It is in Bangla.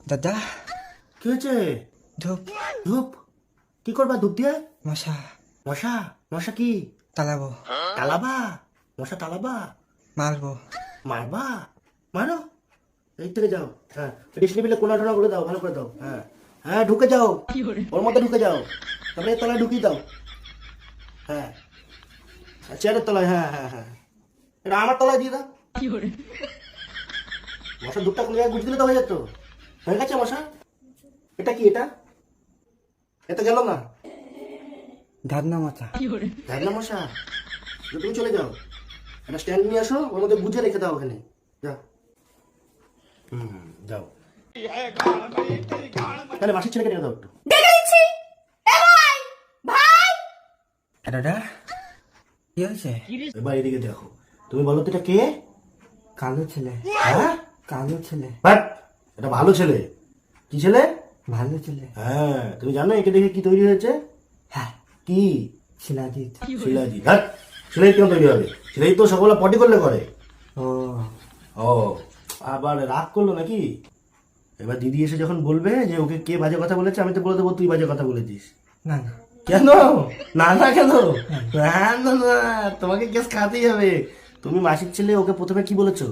দাদা কি হয়েছে? ধূপ ধূপ? কি করবা ধূপ দিয়ে? মশা মশা? মশা কি তালাবো, তালাবা? মশা তালাবা? মারবো। মারবা? মারো, এই থেকে যাও। হ্যাঁ, ডিশ টেবিলে কোনা টোনা করে দাও, ভালো করে দাও। হ্যাঁ হ্যাঁ, ঢুকে যাও, ওর মধ্যে ঢুকে যাও, তারপরে এর তলায় ঢুকিয়ে দাও। হ্যাঁ, চেয়ারের তলায়। হ্যাঁ হ্যাঁ হ্যাঁ, এটা আমার তলায় দিয়ে দাও। মশার ধূপটা কোন জায়গায় গুঁজে দিলে তো হয়ে যেত। হয়ে গেছে মশা? এটা কি? এটা গেল না। ধারনা মাথা ধ্যান মশা, তুমি চলে যাও, একটা স্ট্যান্ড নিয়ে আসো, ওর মধ্যে গুজে রেখে দাও ওখানে। যাও। যাও। তাহলে মাসির ছেলেকে ডেকে দাও একটু। দাদা কি হয়েছে? এবার এদিকে দেখো, তুমি বলো তো এটা কে? কালো ছেলে, হ্যাঁ, কালো ছেলে, বাট এটা ভালো ছেলে। কি ছেলে? ভালো ছেলে। হ্যাঁ, তুমি জানো একে দেখে কি তৈরি হয়েছে? হ্যাঁ, কি? শিলাজিৎ। শিলাজি। হ্যাঁ, শিলাজি কেন তৈরি হবে? শিলাজি তো সকলে পটি করলে করে। ও ও, আবার রাগ করলো নাকি? এবার দিদি এসে যখন বলবে যে ওকে কে বাজে কথা বলেছে, আমি তো বলে দেবো তুই বাজে কথা বলেছিস। না না, কেন? না না কেন? না না না, তোমাকে কেস খাতেই হবে। তুমি মাসির ছেলে, ওকে প্রথমে কি বলেছো?